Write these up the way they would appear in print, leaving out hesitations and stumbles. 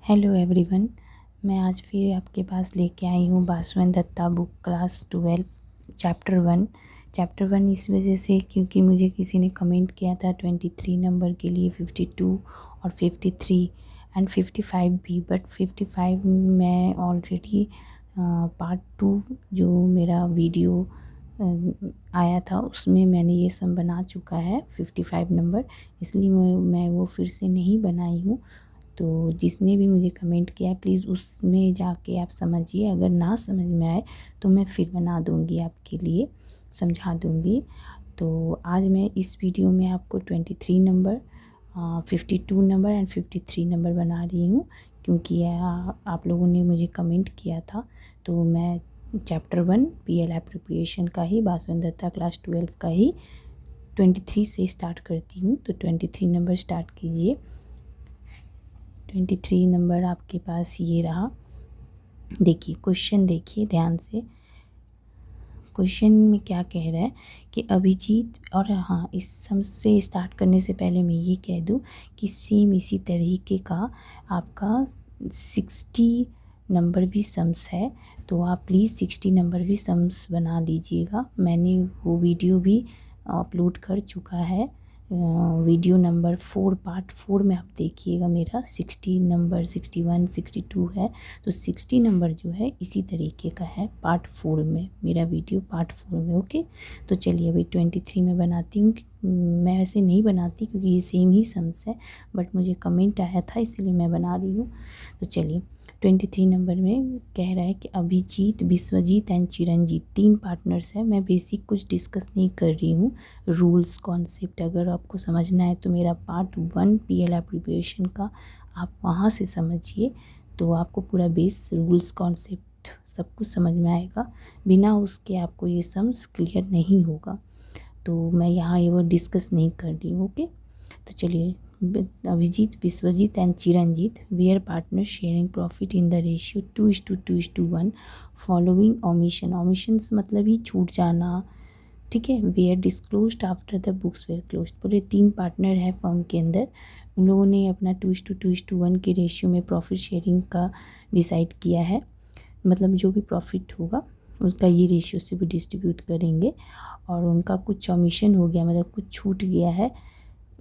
Hello everyone. मैं आज फिर आपके पास लेके आई हूँ Basavan Dutta book class 12 chapter one इस वजह से क्योंकि मुझे किसी ने कमेंट किया था 23 नंबर के लिए 52 और 53 एंड 55 भी, बट 55 मैं ऑलरेडी पार्ट 2 जो मेरा वीडियो आया था उसमें मैंने ये सब बना चुका है 55 नंबर, इसलिए मैं वो फिर से नहीं बनाई हूँ। तो जिसने भी मुझे कमेंट किया है प्लीज़ उसमें जाके आप समझिए, अगर ना समझ में आए तो मैं फिर बना दूँगी, आपके लिए समझा दूँगी। तो आज मैं इस वीडियो में आपको 23 नंबर 52 नंबर एंड 53 नंबर बना रही हूँ, क्योंकि आप लोगों ने मुझे कमेंट किया था। तो मैं चैप्टर 1 PL एप्रोप्रिएशन का ही बासवन दत्ता क्लास 12 का ही 23 से स्टार्ट करती हूँ। तो 23 नंबर स्टार्ट कीजिए। 23 नंबर आपके पास ये रहा। देखिए क्वेश्चन, देखिए ध्यान से। क्वेश्चन में क्या कह रहा है कि अभिजीत, और हाँ इस सम से स्टार्ट करने से पहले मैं ये कह दूँ कि सेम इसी तरीके का आपका 60 नंबर भी सम्स है, तो आप प्लीज़ 60 नंबर भी सम्स बना लीजिएगा। मैंने वो वीडियो भी अपलोड कर चुका है, वीडियो नंबर 4 पार्ट 4 में आप देखिएगा। मेरा 60 नंबर 61 62 है, तो 60 नंबर जो है इसी तरीके का है पार्ट 4 में, मेरा वीडियो पार्ट 4 में। ओके, तो चलिए अभी 23 में बनाती हूँ। मैं वैसे नहीं बनाती क्योंकि ये सेम ही सम्स है, बट मुझे कमेंट आया था इसलिए मैं बना रही हूँ। तो चलिए 23 नंबर में कह रहा है कि अभिजीत, विश्वजीत एंड चिरंजीत 3 पार्टनर्स हैं। मैं बेसिक कुछ डिस्कस नहीं कर रही हूँ, रूल्स कॉन्सेप्ट अगर आपको समझना है तो मेरा पार्ट 1 PL एप्रोप्रिएशन का आप वहाँ से समझिए, तो आपको पूरा बेस रूल्स कॉन्सेप्ट सब कुछ समझ में आएगा। बिना उसके आपको ये सम्स क्लियर नहीं होगा, तो मैं यहाँ ये वो डिस्कस नहीं कर रही हूँ। ओके, तो चलिए Abhijit, Vishwajit and Chiranjit were partner sharing profit in the ratio 2:2:1 following omission. Omissions मतलब ही छूट जाना, ठीक है। Were disclosed after the books were closed. पूरे 3 पार्टनर है फर्म के अंदर, उन लोगों ने अपना 2:2:1 के रेशियो में प्रॉफिट शेयरिंग का डिसाइड किया है। मतलब जो भी प्रॉफिट होगा उसका ये रेशियो से भी डिस्ट्रीब्यूट करेंगे, और उनका कुछ ओमिशन हो गया, मतलब कुछ छूट गया है।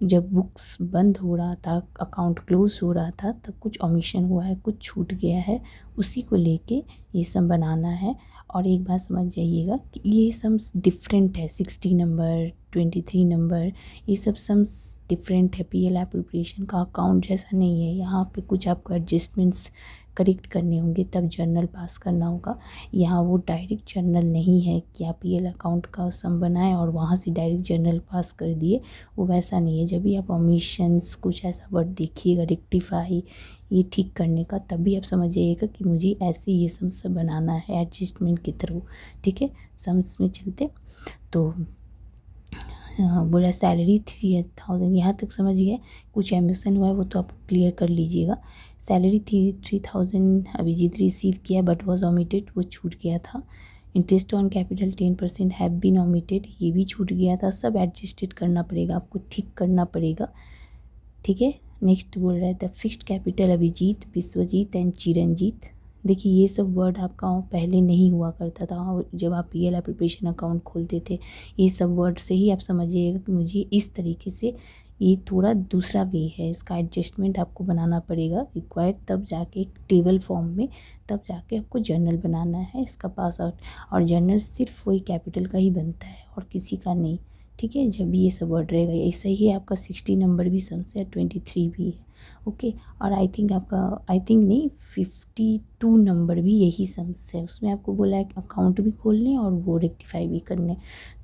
जब बुक्स बंद हो रहा था, अकाउंट क्लोज हो रहा था, तब कुछ ओमिशन हुआ है, कुछ छूट गया है, उसी को लेके ये सब बनाना है। और एक बात समझ जाइएगा कि ये सम्स डिफरेंट है। 60 नंबर 23 नंबर ये सब सम्स डिफरेंट है। PL एप्रोप्रिएशन का अकाउंट जैसा नहीं है। यहाँ पे कुछ आपको एडजस्टमेंट्स करेक्ट करने होंगे, तब जर्नल पास करना होगा। यहाँ वो डायरेक्ट जर्नल नहीं है कि आप PL अकाउंट का सम बनाएं और वहाँ से डायरेक्ट जर्नल पास कर दिए, वो वैसा नहीं है। जब भी आप ओमिशंस कुछ ऐसा वर्ड देखिएगा, रेक्टिफाई, ये ठीक करने का, तब भी आप समझ जाइएगा कि मुझे ऐसे ये सम्स बनाना है एडजस्टमेंट के थ्रू, ठीक है। सम्स में चलते तो बोला सैलरी 3000, यहाँ तक समझ गए। कुछ एमिशन हुआ है वो तो आप क्लियर कर लीजिएगा। सैलरी 3000 अभिजीत रिसीव किया बट वॉज ओमिटेड, वो छूट गया था। Interest on capital 10% have been omitted, ये भी छूट गया था। सब एडजस्टेड करना पड़ेगा आपको, ठीक करना पड़ेगा, ठीक है। नेक्स्ट बोल रहा है the fixed capital Abhijit, Vishwajit and Chiranjit. देखिए ये सब वर्ड आपका पहले नहीं हुआ करता था जब आप PL एप्रोप्रिएशन अकाउंट खोलते थे। ये सब वर्ड से ही आप समझिएगा कि मुझे इस तरीके से, ये थोड़ा दूसरा वे है, इसका एडजस्टमेंट आपको बनाना पड़ेगा रिक्वायर्ड, तब जाके एक टेबल फॉर्म में, तब जाके आपको जर्नल बनाना है इसका पास आउट। और जर्नल सिर्फ वही कैपिटल का ही बनता है और किसी का नहीं, ठीक है। जब भी ये सब वर्ड रहेगा ऐसा ही है। आपका 60 नंबर भी सम्स है, 23 भी है, ओके। और आई थिंक आपका, आई थिंक नहीं, 52 नंबर भी यही सम्स है। उसमें आपको बोला है कि अकाउंट भी खोलने और वो रेक्टिफाई भी करने।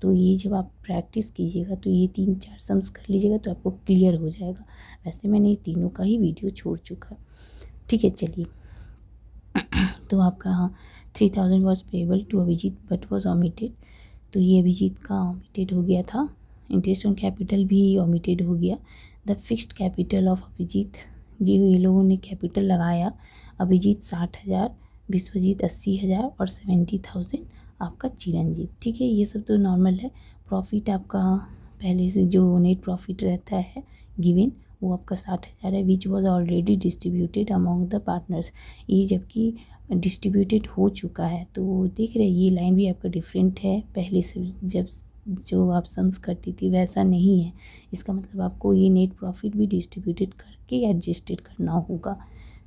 तो ये जब आप प्रैक्टिस कीजिएगा तो ये 3-4 सम्स कर लीजिएगा तो आपको क्लियर हो जाएगा। वैसे मैंने ये तीनों का ही वीडियो छोड़ चुका, ठीक है। चलिए तो आपका हाँ 3000 was payable to Abhijit but was omitted, तो ये अभिजीत का ओमिटेड हो गया था। इंटरेस्ट ऑन कैपिटल भी ओमिटेड हो गया। The fixed capital of Abhijit, ये लोगों ने कैपिटल लगाया। अभिजीत 60,000, विश्वजीत 80,000 और 70,000 आपका चिरंजीत, ठीक है। ये सब तो नॉर्मल है। प्रॉफिट आपका पहले से जो नेट प्रॉफिट रहता है गिवन, वो आपका 60,000 है, which was already distributed among the partners. ये जबकि डिस्ट्रीब्यूटेड हो चुका है, तो देख रहे हैं ये लाइन भी आपका डिफरेंट है, पहले से जब जो आप सम्स करती थी वैसा नहीं है। इसका मतलब आपको ये नेट प्रॉफिट भी डिस्ट्रीब्यूटेड करके एडजस्टेड करना होगा।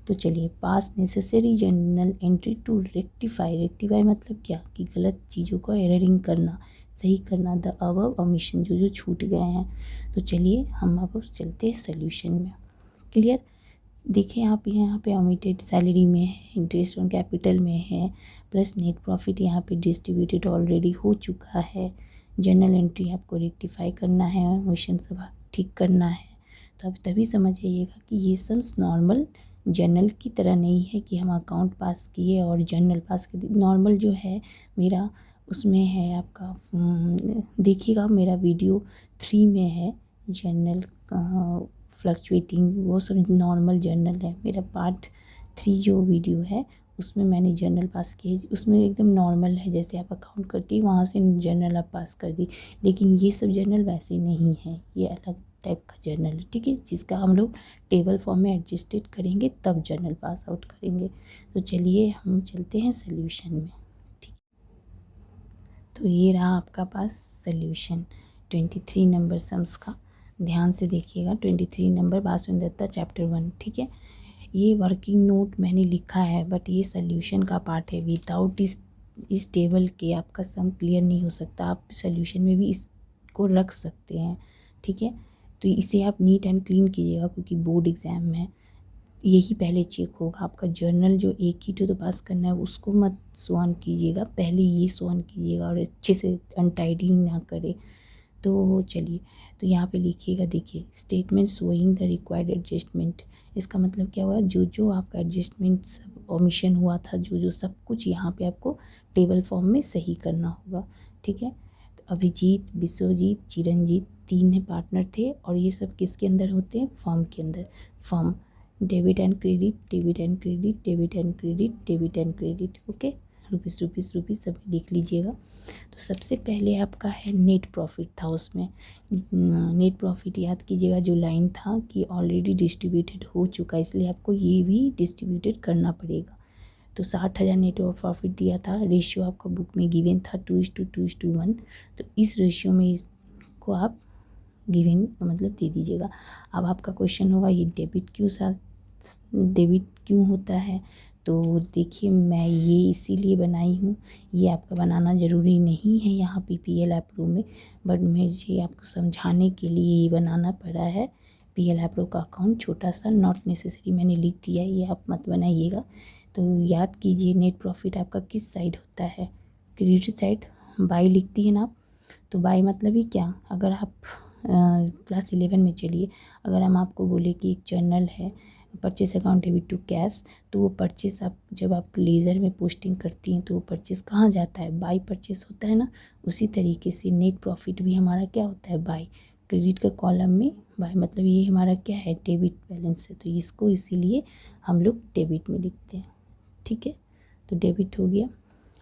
तो चलिए, pass necessary journal entry to rectify. Rectify मतलब क्या कि गलत चीज़ों को एररिंग करना, सही करना, द अबव ओमिशन जो छूट गए हैं। तो चलिए हम अब चलते हैं सोल्यूशन में। क्लियर? देखिए आप यहाँ पे ओमिटेड सैलरी में है, इंटरेस्ट ऑन कैपिटल में है, प्लस नेट प्रॉफिट यहाँ पे डिस्ट्रीब्यूटेड ऑलरेडी हो चुका है। जर्नल एंट्री आपको रेक्टिफाई करना है, ओमिशन सब ठीक करना है। तो आप तभी समझ जाइएगा कि ये सम्स नॉर्मल जर्नल की तरह नहीं है कि हम अकाउंट पास किए और जर्नल पास कर दिए। नॉर्मल जो है मेरा उसमें है आपका, देखिएगा मेरा वीडियो 3 में है जर्नल फ्लक्चुएटिंग, वो सब नॉर्मल जर्नल है। मेरा पार्ट 3 जो वीडियो है उसमें मैंने जर्नल पास किए, उसमें एकदम नॉर्मल है, जैसे आप अकाउंट करती है वहाँ से जर्नल आप पास कर दी। लेकिन ये सब जर्नल वैसे नहीं है, ये अलग टाइप का जर्नल है, ठीक है, जिसका हम लोग टेबल फॉर्म में एडजस्टेड करेंगे तब जर्नल पास आउट करेंगे। तो चलिए हम चलते हैं सोल्यूशन में। ठीक, तो ये रहा आपका पास सोल्यूशन 23 नंबर सम्स का। ध्यान से देखिएगा, 23 नंबर बासुन दत्ता चैप्टर 1। ठीक है, ये वर्किंग नोट मैंने लिखा है, बट ये सोल्यूशन का पार्ट है। विदाउट इस टेबल के आपका सम क्लियर नहीं हो सकता। आप सोल्यूशन में भी इसको रख सकते हैं, ठीक है। तो इसे आप नीट एंड क्लीन कीजिएगा, क्योंकि बोर्ड एग्ज़ाम में यही पहले चेक होगा। आपका जर्नल जो एक ही तो पास करना है उसको मत सॉन कीजिएगा, पहले ये सॉन कीजिएगा और अच्छे से अनटाइडी ना करे। तो चलिए, तो यहाँ पे लिखिएगा, देखिए statement showing the required adjustment. इसका मतलब क्या हुआ, जो आपका एडजस्टमेंट सब ओमिशन हुआ था, जो सब कुछ यहाँ पे आपको टेबल फॉर्म में सही करना होगा, ठीक है। तो अभिजीत, विश्वजीत, चिरंजीत 3 पार्टनर थे, और ये सब किसके अंदर होते हैं, फर्म के अंदर। Firm debit and credit, debit and credit, debit and credit, debit and credit, okay. Rupees सभी लिख लीजिएगा। तो सबसे पहले आपका है नेट प्रॉफिट था, उसमें नेट प्रॉफिट याद कीजिएगा, जो लाइन था कि ऑलरेडी डिस्ट्रीब्यूटेड हो चुका है, इसलिए आपको ये भी डिस्ट्रीब्यूटेड करना पड़ेगा। तो 60,000 नेट प्रॉफिट दिया था, रेशियो आपका बुक में गिवन था 2:1। तो इस रेशियो में इसको आप गिवन मतलब दे दीजिएगा। अब आपका क्वेश्चन होगा ये डेबिट क्यों होता है। तो देखिए, मैं ये इसीलिए बनाई हूँ, ये आपका बनाना ज़रूरी नहीं है यहाँ PPL एप्रो में, बट मुझे आपको समझाने के लिए ये बनाना पड़ा है। PL एप्रो का अकाउंट छोटा सा, नॉट नेसेसरी मैंने लिख दिया, ये आप मत बनाइएगा। तो याद कीजिए, नेट प्रॉफिट आपका किस साइड होता है, क्रेडिट साइड। बाई लिखती है ना आप, तो बाई मतलब ही क्या, अगर आप क्लास 11 में चलिए, अगर हम आपको बोले कि एक जर्नल है purchase account debit to cash, तो वो परचेस आप जब आप लेज़र में पोस्टिंग करती हैं तो वो परचेस कहाँ जाता है, बाई परचेस होता है ना। उसी तरीके से नेट प्रॉफिट भी हमारा क्या होता है, बाई। क्रेडिट का कॉलम में बाई मतलब ये हमारा क्या है, डेबिट बैलेंस है, तो इसको इसीलिए हम लोग डेबिट में लिखते हैं, ठीक है। तो डेबिट हो गया,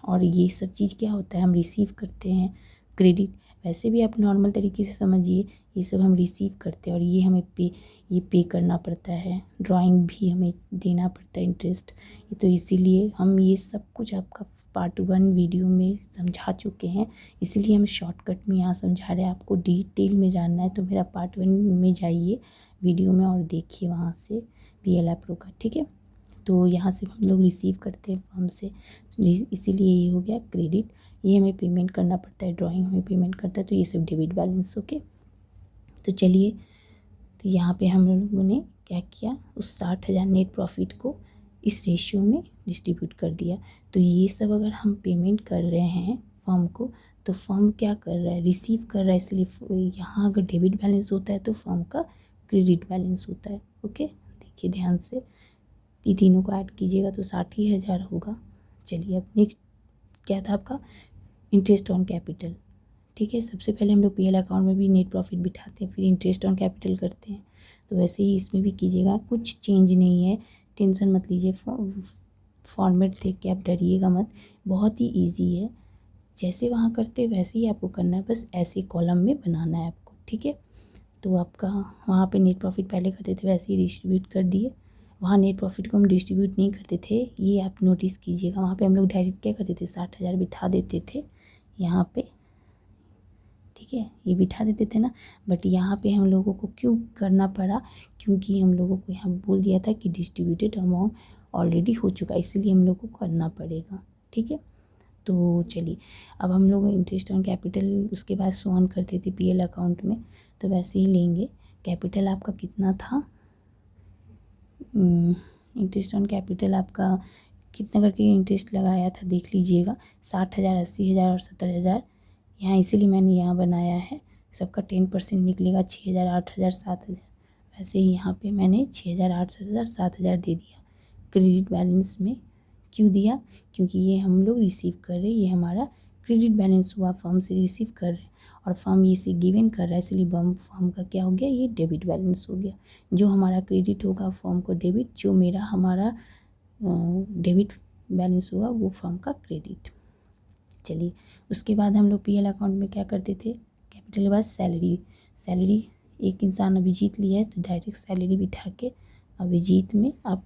और ये सब चीज़ क्या होता है, हम रिसीव करते हैं क्रेडिट। वैसे भी आप नॉर्मल तरीके से समझिए, ये सब हम रिसीव करते हैं, और ये हमें पे करना पड़ता है। ड्राइंग भी हमें देना पड़ता है, इंटरेस्ट। तो इसीलिए हम ये सब कुछ आपका पार्ट 1 वीडियो में समझा चुके हैं, इसीलिए हम शॉर्टकट में यहाँ समझा रहे हैं। आपको डिटेल में जानना है तो मेरा पार्ट 1 में जाइए वीडियो में और देखिए वहाँ से PL एप्रो का, ठीक है। तो यहाँ से हम लोग रिसीव करते हैं फर्म से, इसीलिए ये हो गया क्रेडिट। ये हमें पेमेंट करना पड़ता है, ड्राइंग हमें पेमेंट करता है, तो ये सब डेबिट बैलेंस, ओके। तो चलिए, तो यहाँ पे हम लोगों ने क्या किया, उस 60,000 नेट प्रॉफिट को इस रेशियो में डिस्ट्रीब्यूट कर दिया। तो ये सब अगर हम पेमेंट कर रहे हैं फर्म को, तो फर्म क्या कर रहा है, रिसीव कर रहा है, इसलिए यहाँ अगर डेबिट बैलेंस होता है तो फर्म का क्रेडिट बैलेंस होता है, ओके। देखिए ध्यान से, ये तीनों को ऐड कीजिएगा तो 60,000 होगा। चलिए, अब नेक्स्ट क्या था आपका, इंटरेस्ट ऑन कैपिटल, ठीक है। सबसे पहले हम लोग PL अकाउंट में भी नेट प्रॉफिट बिठाते हैं, फिर इंटरेस्ट ऑन कैपिटल करते हैं, तो वैसे ही इसमें भी कीजिएगा, कुछ चेंज नहीं है, टेंशन मत लीजिए। फॉर्मेट देख के आप डरिएगा मत, बहुत ही इजी है, जैसे वहाँ करते वैसे ही आपको करना है, बस ऐसे कॉलम में बनाना है आपको, ठीक है। तो आपका वहाँ पे नेट प्रॉफिट पहले करते थे वैसे ही डिस्ट्रीब्यूट कर दिए। वहाँ नेट प्रॉफिट को हम डिस्ट्रीब्यूट नहीं करते थे, ये आप नोटिस कीजिएगा। वहाँ पे हम लोग डायरेक्ट क्या करते थे, 60,000 बिठा देते थे यहाँ पे, ठीक है, ये बिठा देते थे ना। बट यहाँ पे हम लोगों को क्यों करना पड़ा, क्योंकि हम लोगों को यहाँ बोल दिया था कि डिस्ट्रीब्यूटेड अमाउंट ऑलरेडी हो चुका, इसलिए हम लोग को करना पड़ेगा, ठीक है। तो चलिए अब हम लोग इंटरेस्ट ऑन कैपिटल उसके बाद शो ऑन करते थे पीएल अकाउंट में, तो वैसे ही लेंगे। कैपिटल आपका कितना था, इंटरेस्ट ऑन कैपिटल आपका कितना करके इंटरेस्ट लगाया था देख लीजिएगा, 60,000, 80,000 और 70,000। यहाँ इसीलिए मैंने यहाँ बनाया है, सबका 10% निकलेगा, 6,000, 8,000, 7,000। वैसे ही यहाँ पे मैंने 6,000, 8,000, 7,000 दे दिया क्रेडिट बैलेंस में। क्यों दिया, क्योंकि ये हम लोग रिसीव कर रहे हैं, ये हमारा क्रेडिट बैलेंस हुआ, फर्म से रिसीव कर रहे हैं और फर्म ये से गिवन कर रहा है, इसलिए फर्म का क्या हो गया, ये डेबिट बैलेंस हो गया। जो हमारा क्रेडिट होगा फर्म को डेबिट, जो हमारा डेबिट बैलेंस होगा वो फर्म का क्रेडिट। चलिए उसके बाद हम लोग पीएल अकाउंट में क्या करते थे, कैपिटल के बाद सैलरी एक इंसान अभिजीत लिया है तो डायरेक्ट सैलरी बिठा के अभिजीत में आप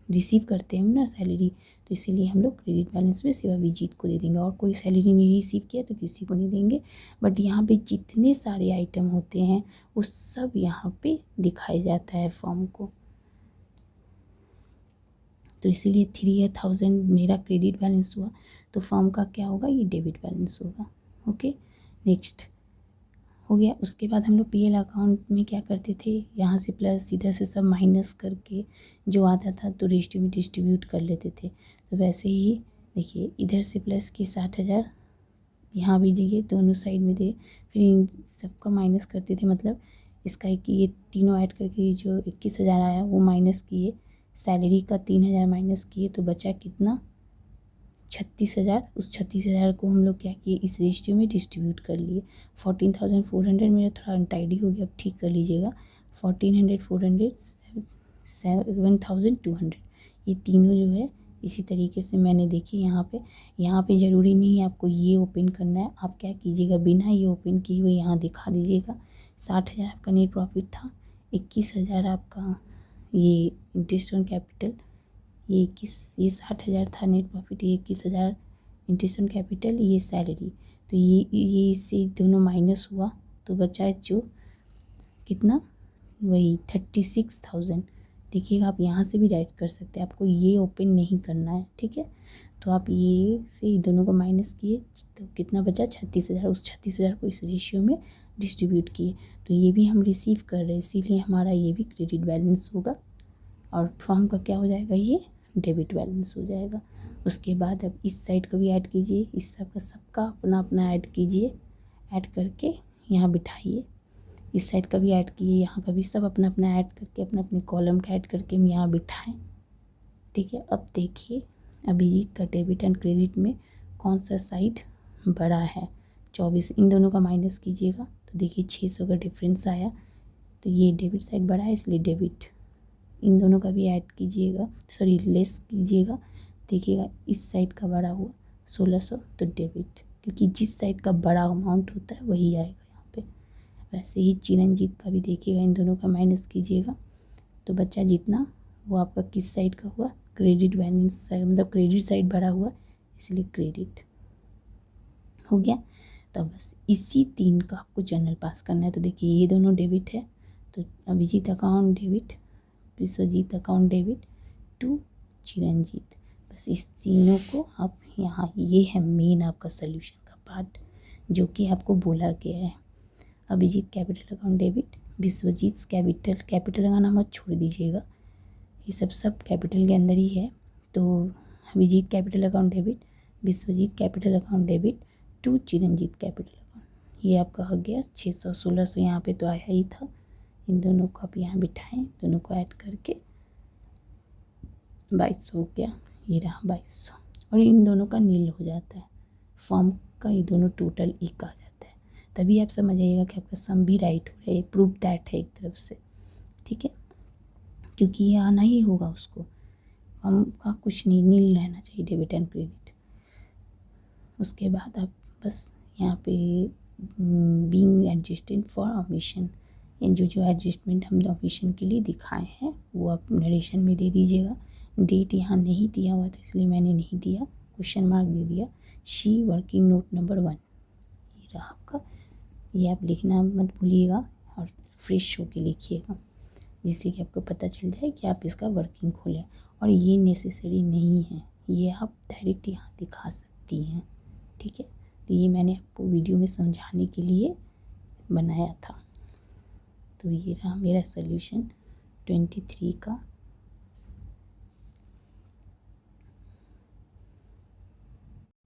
रिसीव करते हैं ना सैलरी, तो इसीलिए हम लोग क्रेडिट बैलेंस में सिर्फ अभिजीत को दे देंगे, और कोई सैलरी नहीं रिसीव किया तो किसी को नहीं देंगे। बट यहाँ पे जितने सारे आइटम होते हैं वो सब यहाँ पे दिखाया जाता है फॉर्म को, तो इसीलिए 3,000 मेरा क्रेडिट बैलेंस हुआ, तो फॉर्म का क्या होगा, ये डेबिट बैलेंस होगा। ओके, नेक्स्ट हो गया। उसके बाद हम लोग पीएल अकाउंट में क्या करते थे, यहाँ से प्लस इधर से सब माइनस करके जो आता था तो रेशियो में डिस्ट्रीब्यूट कर लेते थे। तो वैसे ही देखिए इधर से प्लस के 60,000 यहाँ भी दिए, दोनों साइड में दिए, फिर इन सबका माइनस करते थे, मतलब इसका कि ये तीनों ऐड करके जो 21,000 आया वो माइनस किए, सैलरी का 3,000 माइनस किए, तो बचा कितना, 36,000। उस 36,000 को हम लोग क्या किए, इस रेशियो में डिस्ट्रीब्यूट कर लिए। 14,400 मेरा थोड़ा अनटाइडी हो गया, अब ठीक कर लीजिएगा। 1,400, 400, 7,200, ये तीनों जो है इसी तरीके से मैंने देखी। यहाँ पे ज़रूरी नहीं है आपको ये ओपन करना है, आप क्या कीजिएगा, बिना ये ओपन किए हुए यहाँ दिखा दीजिएगा। 60,000 आपका नेट प्रॉफिट था, 21,000 आपका ये इंटरेस्ट ऑन कैपिटल, ये 60,000 था नेट प्रॉफिट, ये 21,000 इंटरेस्ट ऑन कैपिटल, ये सैलरी, तो ये इससे दोनों माइनस हुआ तो बचा जो कितना, वही 36,000। देखिएगा आप यहाँ से भी राइट कर सकते हैं, आपको ये ओपन नहीं करना है, ठीक है। तो आप ये से दोनों को माइनस किए तो कितना बचा, 36,000। उस 36,000 को इस रेशियो में डिस्ट्रीब्यूट किए, तो ये भी हम रिसीव कर रहे हैं, इसीलिए हमारा ये भी क्रेडिट बैलेंस होगा और फॉर्म का क्या हो जाएगा, ये डेबिट बैलेंस हो जाएगा। उसके बाद अब इस साइड को भी ऐड कीजिए, इस सबका अपना अपना ऐड कीजिए, ऐड करके यहाँ बिठाइए, इस साइड का भी ऐड किए, यहाँ का भी, सब अपना अपना ऐड करके अपने अपने कॉलम का ऐड करके हम यहाँ बिठाएं, ठीक है। अब देखिए अभिजीत का डेबिट एंड क्रेडिट में कौन सा साइड बड़ा है, 24, इन दोनों का माइनस कीजिएगा तो देखिए 600 का डिफरेंस आया, तो ये डेबिट साइड बड़ा है इसलिए डेबिट। इन दोनों का भी ऐड कीजिएगा, सॉरी लेस कीजिएगा, देखिएगा इस साइड का बड़ा हुआ 1600 तो डेबिट, क्योंकि जिस साइड का बड़ा अमाउंट होता है वही आएगा यहाँ पे। वैसे ही चिरंजीत का भी देखिएगा, इन दोनों का माइनस कीजिएगा तो बच्चा जितना वो आपका किस साइड का हुआ, क्रेडिट बैलेंस साइड, मतलब क्रेडिट साइड बड़ा हुआ इसलिए क्रेडिट हो गया। तो बस इसी 3 का आपको जनरल पास करना है। तो देखिए ये दोनों डेबिट है तो Abhijit account debit, Vishwajit account debit to Chiranjit, बस इस तीनों को आप यहाँ, ये है मेन आपका सोल्यूशन का पार्ट जो कि आपको बोला गया है। Abhijit capital account debit, Vishwajit capital लगाना मत छोड़ दीजिएगा, ये सब कैपिटल के अंदर ही है। तो Abhijit capital account debit, Vishwajit capital account debit to Chiranjit capital account, ये आपका हो गया 600, 1600 यहाँ पे तो आया ही था। इन दोनों को आप यहाँ बिठाएं, दोनों को ऐड करके 2200 हो गया, ये रहा 2200, और इन दोनों का नील हो जाता है, फॉर्म का ये दोनों टोटल एक आ जाता है। तभी आप समझ आइएगा कि आपका सम भी राइट हो रहा है, प्रूफ दैट है एक तरफ से, ठीक है, क्योंकि ये आना ही होगा उसको, फॉर्म का कुछ नहीं, नील रहना चाहिए डेबिट एंड क्रेडिट। उसके बाद आप बस यहाँ पे बीइंग एडजस्टेड फॉर ओमिशन, जो एडजस्टमेंट हम ऑपरेशन के लिए दिखाए हैं वो आप नरेशन में दे दीजिएगा। डेट यहाँ नहीं दिया हुआ था इसलिए मैंने नहीं दिया, क्वेश्चन मार्क दे दिया। शी वर्किंग नोट नंबर 1 ये रहा आपका, ये आप लिखना मत भूलिएगा और फ्रेश होके लिखिएगा जिससे कि आपको पता चल जाए कि आप इसका वर्किंग खोलें। और ये नेसेसरी नहीं है, ये आप डायरेक्ट यहाँ दिखा सकती हैं, ठीक है। तो ये मैंने आपको वीडियो में समझाने के लिए बनाया था। तो ये रहा मेरा सॉल्यूशन 23 का।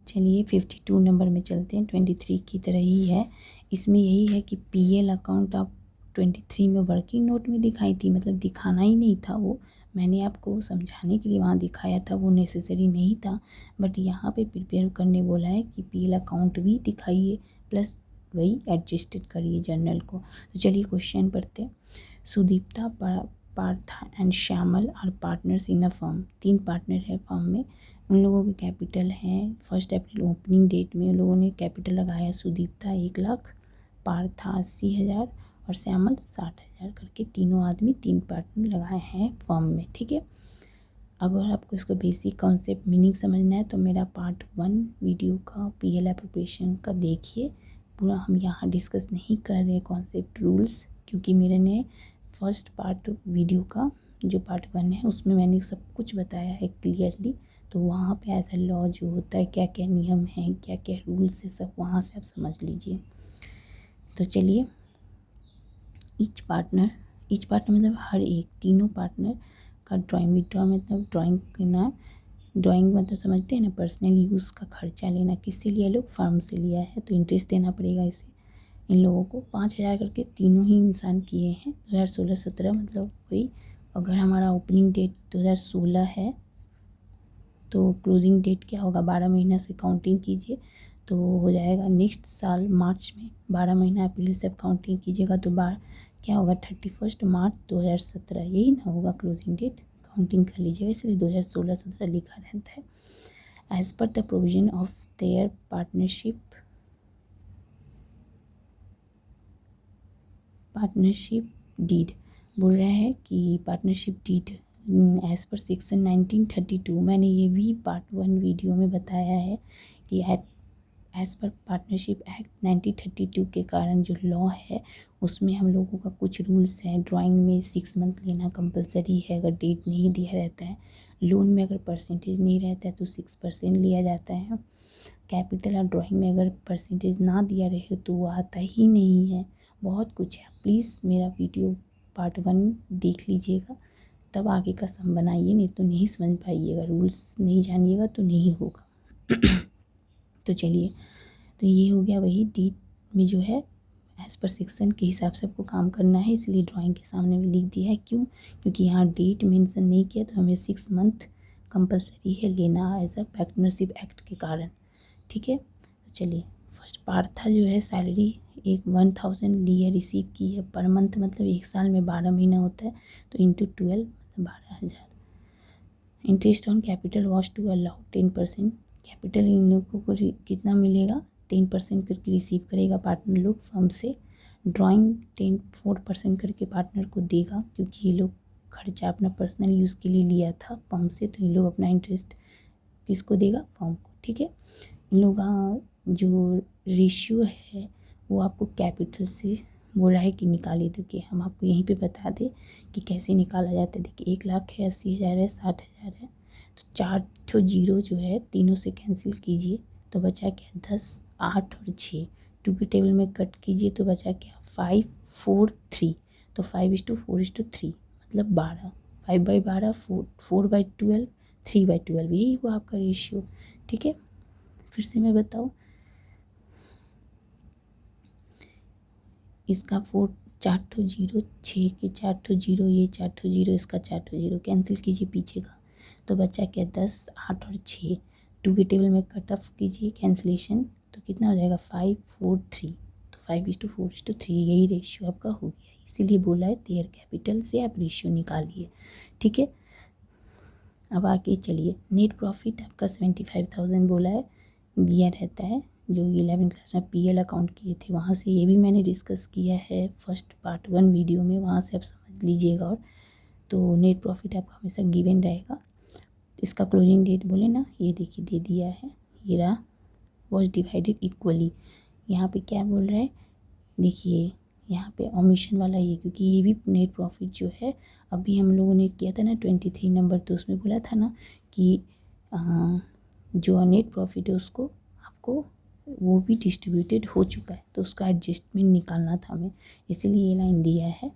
चलिए 52 नंबर में चलते हैं। 23 की तरह ही है, इसमें यही है कि पीएल अकाउंट आप 23 में वर्किंग नोट में दिखाई थी, मतलब दिखाना ही नहीं था, वो मैंने आपको समझाने के लिए वहाँ दिखाया था, वो नेसेसरी नहीं था। बट यहाँ पे प्रिपेयर करने बोला है कि पीएल अकाउंट भी दिखाइए प्लस वही एडजस्टेड करिए जर्नल को। तो चलिए क्वेश्चन पढ़ते हैं। Sudipta, Partha and Shyamal are partners in a firm. 3 partner है फर्म में, उन लोगों के कैपिटल हैं 1 अप्रैल ओपनिंग डेट में उन लोगों ने कैपिटल लगाया सुदीप्ता 1 लाख, पार्था 80,000 और श्यामल 60,000 करके तीनों आदमी 3 पार्टनर लगाए हैं फर्म में, ठीक है। अगर आपको इसको बेसिक कॉन्सेप्ट मीनिंग समझना है तो मेरा पार्ट 1 वीडियो का पीएल एप्रोप्रिएशन का देखिए पूरा। हम यहाँ डिस्कस नहीं कर रहे कॉन्सेप्ट रूल्स, क्योंकि मेरे ने फर्स्ट पार्ट वीडियो का जो पार्ट 1 है उसमें मैंने सब कुछ बताया है क्लियरली। तो वहाँ पे एज अ लॉ जो होता है क्या क्या नियम हैं, क्या क्या रूल्स है, सब वहाँ से आप समझ लीजिए। तो चलिए ईच पार्टनर मतलब हर एक, तीनों पार्टनर का ड्राइंग विड्रॉ मतलब ड्राइंग करना, ड्राइंग मतलब समझते हैं ना, पर्सनल यूज़ का खर्चा लेना। किससे लिया, लोग फर्म से लिया है तो इंटरेस्ट देना पड़ेगा इसे। इन लोगों को 5,000 करके तीनों ही इंसान किए हैं 2016-17, मतलब वही। अगर हमारा ओपनिंग डेट 2016 है तो क्लोजिंग डेट क्या होगा, 12 महीना से काउंटिंग कीजिए तो हो जाएगा नेक्स्ट साल मार्च में। 12 महीना अप्रैल से काउंटिंग कीजिएगा तो क्या होगा 31 मार्च 2017, यही ना होगा क्लोजिंग डेट। काउंटिंग कर लीजिएगा, इसलिए 2016-17 लिखा रहता है। As per the provision of their partnership deed, बोल रहा है कि partnership deed as per section 1932, मैंने ये भी पार्ट 1 वीडियो में बताया है कि एज़ पर पार्टनरशिप एक्ट 1932 के कारण जो लॉ है उसमें हम लोगों का कुछ रूल्स हैं। ड्राइंग में 6 मंथ लेना कंपलसरी है अगर डेट नहीं दिया रहता है। लोन में अगर परसेंटेज नहीं रहता है तो 6% लिया जाता है। कैपिटल और ड्राइंग में अगर परसेंटेज ना दिया रहे तो वो आता ही नहीं है। बहुत कुछ है, प्लीज़ मेरा वीडियो पार्ट 1 देख लीजिएगा तब आगे का सम बनाइए, नहीं तो नहीं समझ पाइएगा, रूल्स नहीं जानिएगा तो नहीं होगा। तो चलिए, तो ये हो गया वही डीड में जो है एज़ पर सेक्शन के हिसाब से आपको काम करना है, इसलिए ड्राइंग के सामने में लिख दिया है। क्यों, क्योंकि यहाँ डेट मेंशन नहीं किया तो हमें 6 मंथ कंपलसरी है लेना एज अ पार्टनरशिप एक्ट के कारण, ठीक है। तो चलिए फर्स्ट पार्था जो है सैलरी 1,000 लिए रिसीव की है पर मंथ, मतलब 1 साल में 12 महीना होता है तो इंटू 12 मतलब 12,000। Interest on capital was to allow 10%, capital इन लोगों को कितना मिलेगा 10% करके रिसीव करेगा पार्टनर लोग फर्म से। ड्राइंग 4% करके पार्टनर को देगा क्योंकि ये लोग खर्चा अपना पर्सनल यूज़ के लिए लिया था फर्म से, तो ये लोग अपना इंटरेस्ट किसको देगा, फर्म को, ठीक है। इन लोगों का जो रेशियो है वो आपको कैपिटल से बोल रहा है कि निकालिए। देखिए हम आपको यहीं पे बता दें कि कैसे निकाला जाता है। देखिए 1 लाख है, 80,000 है, 60,000 है, तो 4 जीरो जो है तीनों से कैंसिल कीजिए तो बचा क्या 10, 8 और 6। 2 के टेबल में कट कीजिए तो बचा क्या 5, 4, 3, तो 5:4:3 मतलब 12। 5/12, 4/12, 3/12, यही हुआ आपका रेशियो, ठीक है। फिर से मैं बताऊँ, इसका 4 जीरो, 6 के 4 जीरो, ये 4 जीरो, इसका 4 जीरो कैंसिल कीजिए पीछे का तो बचा क्या 10, 8 और 6। 2 के टेबल में कट ऑफ कीजिए कैंसिलेशन तो कितना हो जाएगा 5, 4, 3, तो 5:4:3 यही रेशियो आपका हो गया। इसीलिए बोला है देयर कैपिटल से आप रेशियो निकालिए, ठीक है। अब आगे चलिए, नेट प्रॉफिट आपका 75,000 बोला है, दिया रहता है जो 11वीं क्लास में पीएल अकाउंट किए थे वहाँ से ये भी मैंने डिस्कस किया है फर्स्ट पार्ट 1 वीडियो में, वहाँ से आप समझ लीजिएगा। और तो नेट प्रॉफिट आपका हमेशा गिवन रहेगा। इसका क्लोजिंग डेट बोले ना, ये देखिए दे दिया है, ये रहा, वॉज डिवाइडेड इक्वली। यहाँ पे क्या बोल रहा है, देखिए यहाँ पे ओमिशन वाला ये, क्योंकि ये भी नेट प्रॉफिट जो है अभी हम लोगों ने किया था ना 23 नंबर, तो उसमें बोला था ना कि जो नेट प्रॉफिट है उसको आपको वो भी डिस्ट्रीब्यूटेड हो चुका है, तो उसका एडजस्टमेंट निकालना था हमें, इसीलिए ये लाइन दिया है।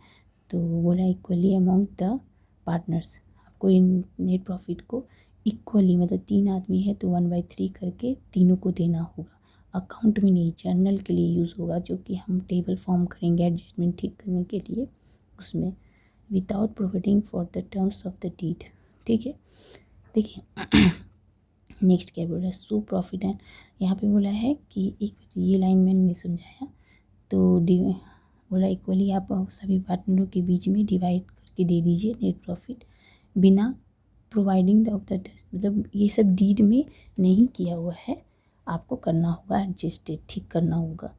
तो बोला इक्वली अमॉन्ग द पार्टनर्स, आपको इन नेट प्रॉफिट को इक्वली, मतलब 3 आदमी है तो 1/3 करके तीनों को देना होगा। अकाउंट में नहीं, जर्नल के लिए यूज़ होगा, जो कि हम टेबल फॉर्म करेंगे एडजस्टमेंट ठीक करने के लिए उसमें, without providing for the terms of the deed. ठीक है, देखिए नेक्स्ट क्या बोल रहा है, सो प्रॉफिट एंड, यहाँ पे बोला है कि एक ये लाइन मैंने नहीं समझाया, तो बोला इक्वली आप सभी पार्टनरों के बीच में डिवाइड करके दे दीजिए नेट प्रॉफिट, बिना प्रोवाइडिंग द टेस्ट, मतलब ये सब डीड में नहीं किया हुआ है, आपको करना होगा एडजस्टेड, ठीक करना होगा।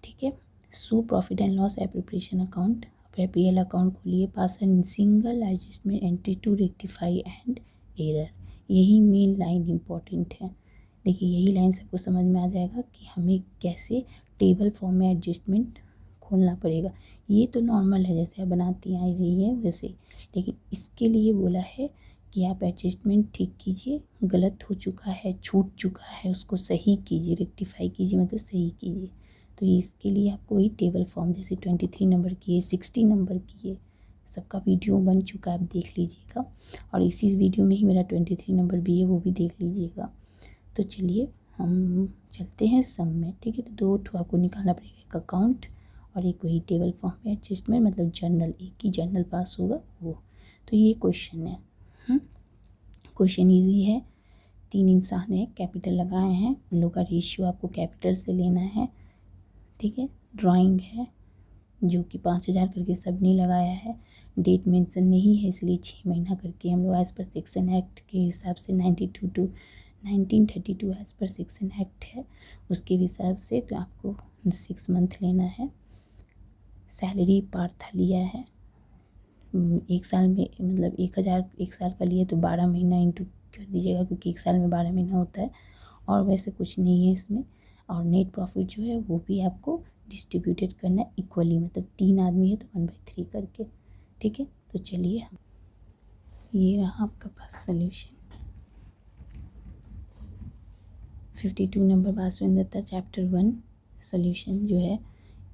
ठीक है, so profit and loss appropriation account, PL account खोलिए, pass and single adjustment entry to rectify and error, यही मेन लाइन इम्पॉर्टेंट है। देखिए यही लाइन सबको समझ में आ जाएगा कि हमें कैसे टेबल फॉर्म में एडजस्टमेंट खोलना पड़ेगा। ये तो नॉर्मल है, जैसे आप बनाती आ रही है वैसे, लेकिन इसके लिए बोला है कि आप एडजस्टमेंट ठीक कीजिए, गलत हो चुका है, छूट चुका है, उसको सही कीजिए, रेक्टिफाई कीजिए, मतलब सही कीजिए। तो इसके लिए आपको वही टेबल फॉर्म, जैसे 23 नंबर की है, 60 नंबर की है, सबका वीडियो बन चुका है, आप देख लीजिएगा। और इसी वीडियो में ही मेरा 23 नंबर भी है, वो भी देख लीजिएगा। तो चलिए हम चलते हैं सम में। ठीक है, तो 2 ठो आपको निकालना पड़ेगा, एक अकाउंट और एक वही टेबल फॉर्म में एडजस्टमेंट, मतलब जर्नल, एक ही जर्नल पास होगा वो। तो ये क्वेश्चन है, क्वेश्चन ईजी है। 3 इंसान है, कैपिटल लगाए हैं, उन लोग का रेशियो आपको कैपिटल से लेना है। ठीक है, ड्राइंग है जो कि 5000 करके सब ने लगाया है, डेट मेंशन नहीं है इसलिए 6 महीना करके हम लोग एज़ पर सेक्शन एक्ट के हिसाब से 92 to 1932 as per section act है उसके हिसाब से, तो आपको 6 मंथ लेना है। सैलरी पार्था लिया है, 1 साल में, मतलब 1000 1 साल का लिए तो 12 महीना इंटू कर दीजिएगा, क्योंकि 1 साल में 12 महीना होता है। और वैसे कुछ नहीं है इसमें। और नेट प्रॉफिट जो है वो भी आपको डिस्ट्रीब्यूटेड करना है इक्वली, मतलब 3 आदमी है तो 1/3 करके। ठीक है, तो चलिए ये रहा आपका पास solution. 52 number Basavendra Dutta chapter 1 solution जो है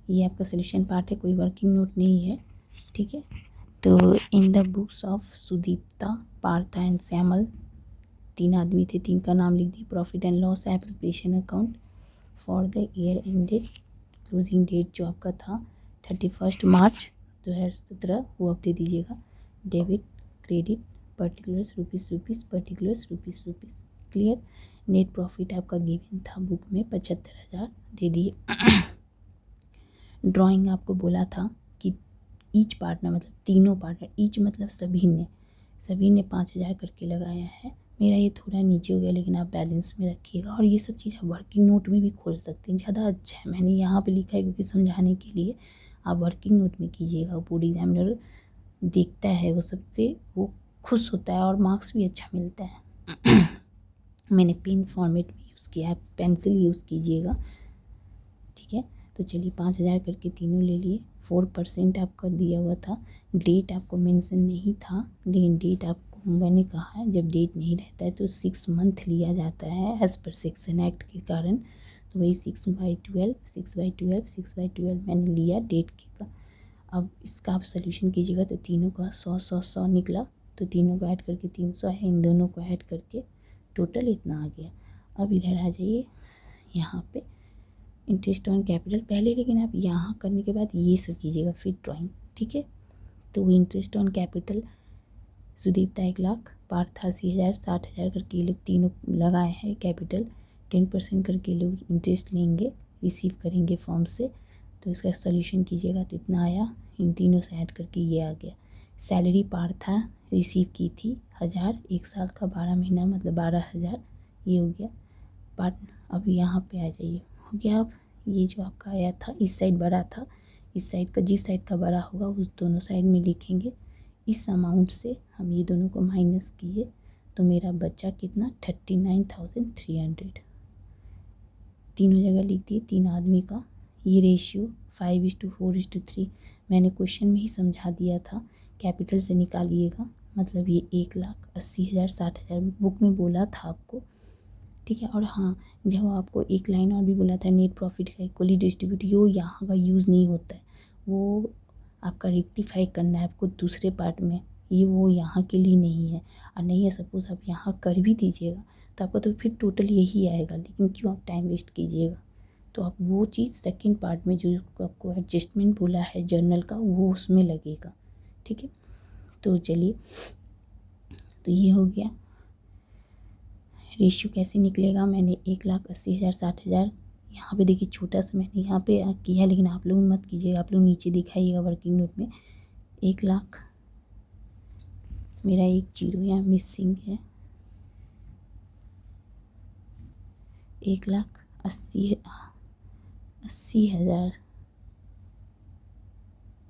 ये आपका सोल्यूशन पार्ट है, कोई वर्किंग नोट नहीं है। ठीक है, तो in the books of Sudipta, Partha and Shyamal, 3 आदमी थे, 3 का नाम लिख दिए। Profit and loss appropriation account for the year ended, closing date जो आपका था 31 मार्च 2017, वो आप दे दीजिएगा। Debit credit particulars rupees particulars rupees. Clear. Net profit आपका गिवन था बुक में 75,000 दे दिए। ड्राइंग आपको बोला था कि ईच पार्टनर, मतलब तीनों पार्टनर, ईच मतलब सभी ने 5000 करके लगाया है। मेरा ये थोड़ा नीचे हो गया, लेकिन आप बैलेंस में रखिएगा। और ये सब चीज़ आप वर्किंग नोट में भी खोल सकते हैं, ज़्यादा अच्छा है। मैंने यहाँ पे लिखा है क्योंकि समझाने के लिए, आप वर्किंग नोट में कीजिएगा। बोर्ड एग्जामिनर देखता है, वो सबसे वो खुश होता है और मार्क्स भी अच्छा मिलता है। मैंने पेन फॉर्मेट में यूज़ किया है, पेंसिल यूज़ कीजिएगा। ठीक है, तो चलिए 5000 करके तीनों ले लिए। 4% आपका दिया हुआ था। डेट आपको मेंशन नहीं था, लेकिन डेट आपको मैंने कहा है जब डेट नहीं रहता है तो 6 मंथ लिया जाता है एज़ पर सेक्शन एक्ट के कारण। तो वही 6/12 मैंने लिया डेट के का। अब इसका आप सोल्यूशन कीजिएगा तो तीनों का 100 निकला, तो तीनों को ऐड करके 300 है, इन दोनों को ऐड करके टोटल इतना आ गया। अब इधर आ जाइए, यहाँ पे इंटरेस्ट ऑन कैपिटल पहले, लेकिन आप यहाँ करने के बाद ये सब कीजिएगा फिर ड्राइंग। ठीक है, तो interest on capital Sudipta 1 lakh, Parth 80,000, 60,000 करके लोग तीनों लगाए हैं कैपिटल। 10% करके लोग इंटरेस्ट लेंगे, रिसीव करेंगे फॉर्म से। तो इसका सोल्यूशन कीजिएगा तो इतना आया, इन तीनों से ऐड करके ये आ गया। सैलरी पार्था रिसीव की थी 1000, 1 साल का 12 महीना, मतलब 12,000 ये हो गया। पार्ट। अब यहाँ पे आ जाइए, हो गया। अब ये जो आपका आया था इस साइड बड़ा था, इस साइड का जिस साइड का बड़ा होगा उस दोनों साइड में लिखेंगे। इस अमाउंट से हम ये दोनों को माइनस किए तो मेरा बचा कितना 39,300। तीनों जगह लिख दिए, 3 आदमी का। ये रेशियो 5:4:3 मैंने क्वेश्चन में ही समझा दिया था, कैपिटल से निकालिएगा। मतलब ये 1,80,000 60,000 बुक में बोला था आपको, ठीक है। और हाँ, जब आपको एक लाइन और भी बोला था नेट प्रॉफिट का इक्वली डिस्ट्रीब्यूट, यो यहाँ का यूज़ नहीं होता है, वो आपका रेक्टिफाई करना है आपको दूसरे पार्ट में, ये वो यहाँ के लिए नहीं है। और नहीं है सपोज़ आप यहाँ कर भी दीजिएगा तो आपका तो फिर टोटल यही आएगा, लेकिन क्यों आप टाइम वेस्ट कीजिएगा। तो आप वो चीज़ सेकंड पार्ट में जो आपको एडजस्टमेंट बोला है जर्नल का, वो उसमें लगेगा, ठीक है। तो चलिए, तो ये हो गया। रेशियो कैसे निकलेगा, मैंने 1,80,000 60,000 यहाँ पे देखिए छोटा सा मैंने यहाँ पे किया, लेकिन आप लोग मत कीजिएगा, आप लोग नीचे दिखाइएगा वर्किंग नोट में। 1,00,000 मेरा एक जीरो यहाँ मिसिंग है, 1,80,000,